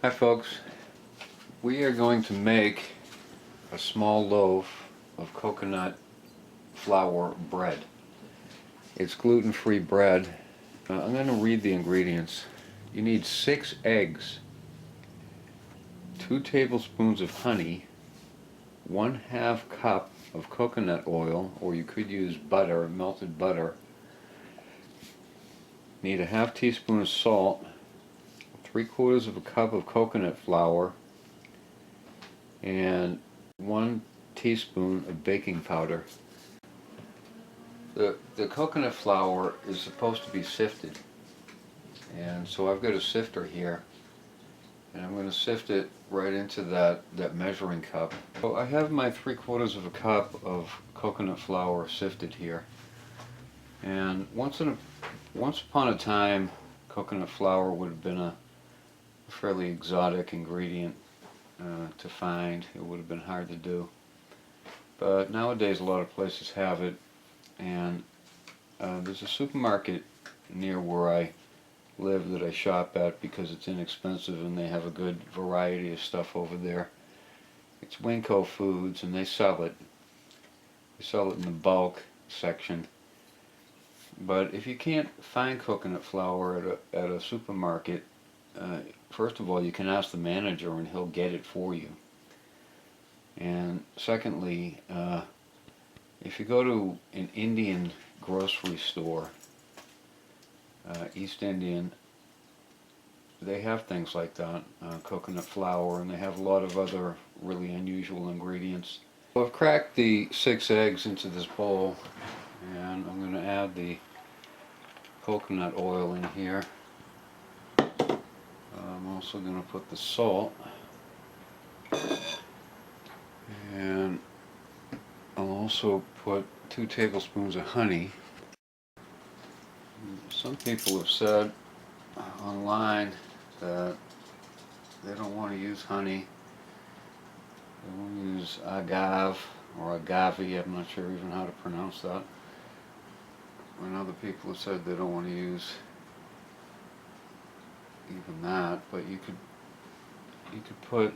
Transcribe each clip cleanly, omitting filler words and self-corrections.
Hi folks, we are going to make a small loaf of coconut flour bread. It's gluten-free bread. I'm going to read the ingredients. You need 6 eggs, 2 tablespoons of honey, 1/2 cup of coconut oil, or you could use butter, melted butter. Need a 1/2 teaspoon of salt, 3/4 of a cup of coconut flour, and 1 teaspoon of baking powder. The coconut flour is supposed to be sifted, and so I've got a sifter here, and I'm going to sift it right into that measuring cup. So I have my 3/4 of a cup of coconut flour sifted here, and once upon a time coconut flour would have been a fairly exotic ingredient to find. It would have been hard to do, but nowadays a lot of places have it, and there's a supermarket near where I live that I shop at because it's inexpensive and they have a good variety of stuff over there. It's Winco Foods, and they sell it. They sell it in the bulk section. But if you can't find coconut flour at a supermarket, first of all, you can ask the manager and he'll get it for you. And secondly, if you go to an Indian grocery store, East Indian, they have things like that, coconut flour, and they have a lot of other really unusual ingredients. So I've cracked the 6 eggs into this bowl, and I'm going to add the coconut oil in here. I'm also going to put the salt, and I'll also put 2 tablespoons of honey. Some people have said online that they don't want to use honey. They want to use agave or agave, I'm not sure even how to pronounce that. And other people have said they don't want to use even that, but you could put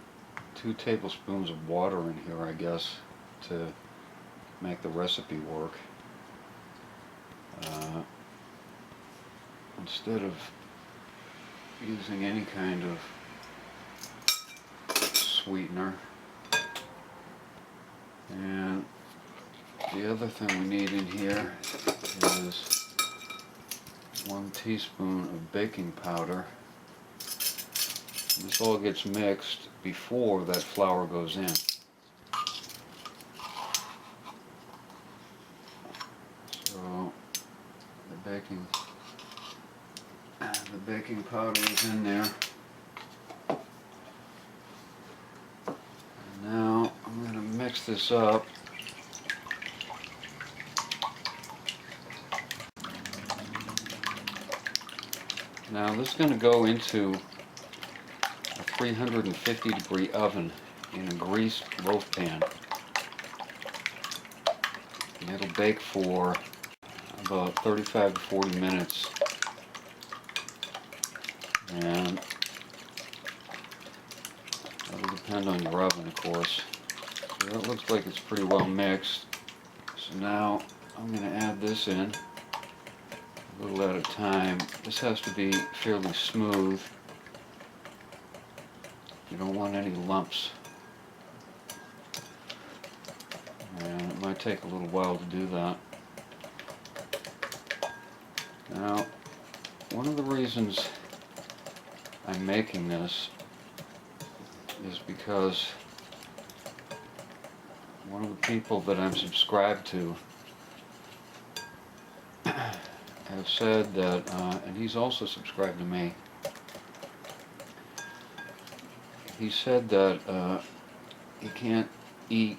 2 tablespoons of water in here, I guess, to make the recipe work. Instead of using any kind of sweetener. And the other thing we need in here is 1 teaspoon of baking powder. This all gets mixed before that flour goes in. So the baking powder is in there. And now I'm going to mix this up. Now this is going to go into a 350-degree oven in a greased loaf pan. And it'll bake for about 35 to 40 minutes. And that'll depend on your oven, of course. So that looks like it's pretty well mixed. So now I'm going to add this in a little at a time. This has to be fairly smooth. You don't want any lumps. And it might take a little while to do that. Now, one of the reasons I'm making this is because one of the people that I'm subscribed to have said that, and he's also subscribed to me, he said that you can't eat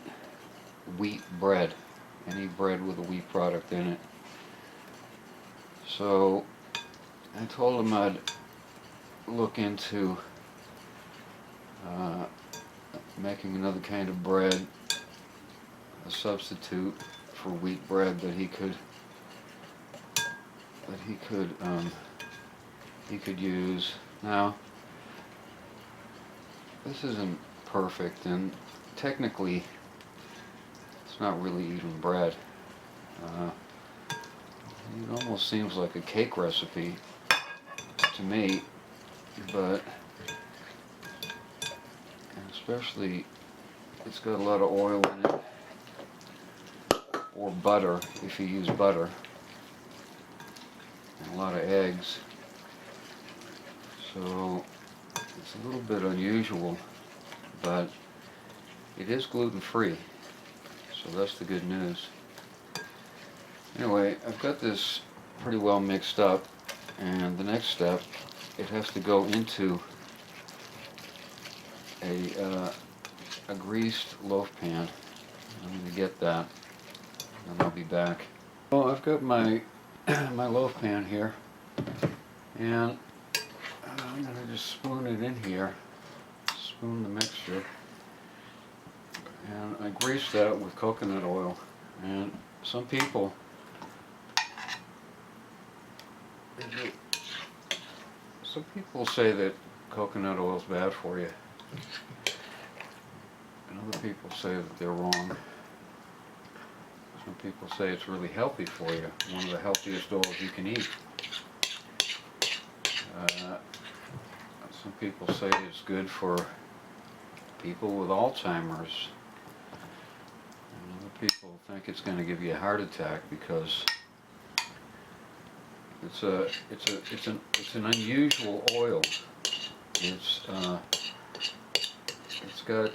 wheat bread, any bread with a wheat product in it. So I told him I'd look into making another kind of bread, a substitute for wheat bread that he could use. Now, this isn't perfect, and technically it's not really even bread. It almost seems like a cake recipe to me, but especially it's got a lot of oil in it, or butter if you use butter, and a lot of eggs. So it's a little bit unusual, but it is gluten-free, so that's the good news. Anyway, I've got this pretty well mixed up, and the next step, it has to go into a greased loaf pan. I'm going to get that, and I'll be back. Well, I've got my my loaf pan here, and I'm going to just spoon it in here, spoon the mixture, and I grease that with coconut oil. And some people say that coconut oil is bad for you, and other people say that they're wrong. Some people say it's really healthy for you, one of the healthiest oils you can eat. Some people say it's good for people with Alzheimer's, and other people think it's going to give you a heart attack because it's an unusual oil. It's got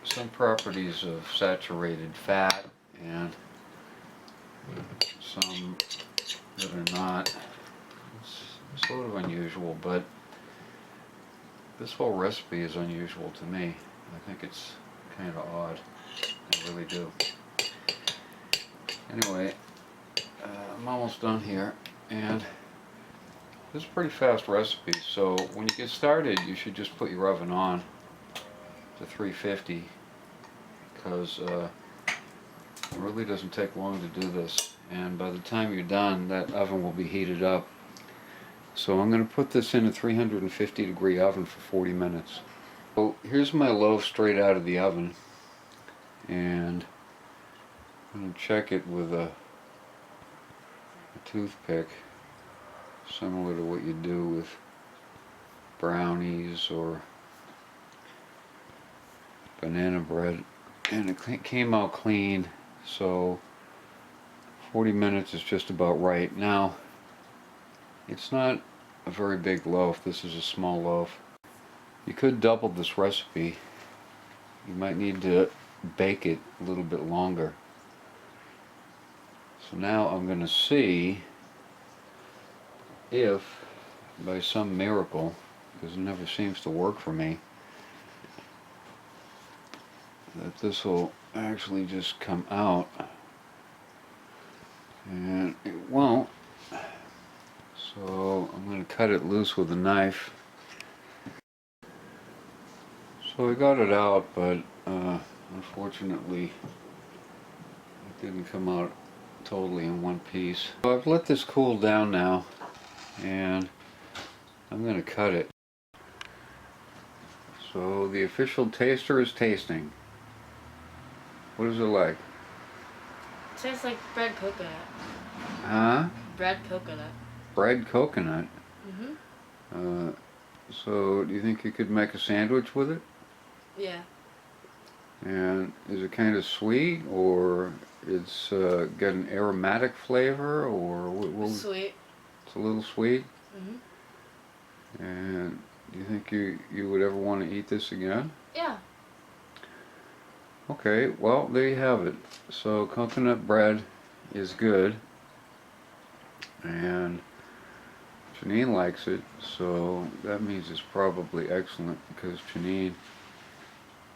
some properties of saturated fat and some that are not. It's sort of unusual, but this whole recipe is unusual to me. I think it's kind of odd. I really do. Anyway, I'm almost done here, and this is a pretty fast recipe, so when you get started you should just put your oven on to 350, because it really doesn't take long to do this, and by the time you're done that oven will be heated up. So I'm going to put this in a 350 degree oven for 40 minutes. So here's my loaf straight out of the oven, and I'm going to check it with a toothpick, similar to what you do with brownies or banana bread, and it came out clean, so 40 minutes is just about right. Now, it's not a very big loaf. This is a small loaf. You could double this recipe. You might need to bake it a little bit longer. So now I'm going to see if, by some miracle, because it never seems to work for me, that this will actually just come out, and it won't. So I'm going to cut it loose with a knife. So I got it out, but unfortunately it didn't come out totally in one piece. So I've let this cool down now, and I'm going to cut it. So the official taster is tasting. What is it like? It tastes like bread coconut. Huh? Bread coconut. Bread coconut? Mm-hmm. So do you think you could make a sandwich with it? Yeah. And is it kind of sweet, or it's got an aromatic flavor, or Sweet. It's a little sweet? Mm-hmm. And do you think you would ever want to eat this again? Yeah. Okay, well, there you have it. So coconut bread is good, and Janine likes it, so that means it's probably excellent, because Janine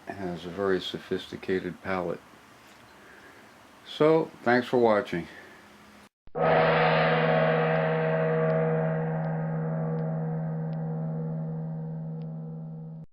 has a very sophisticated palate. So, thanks for watching.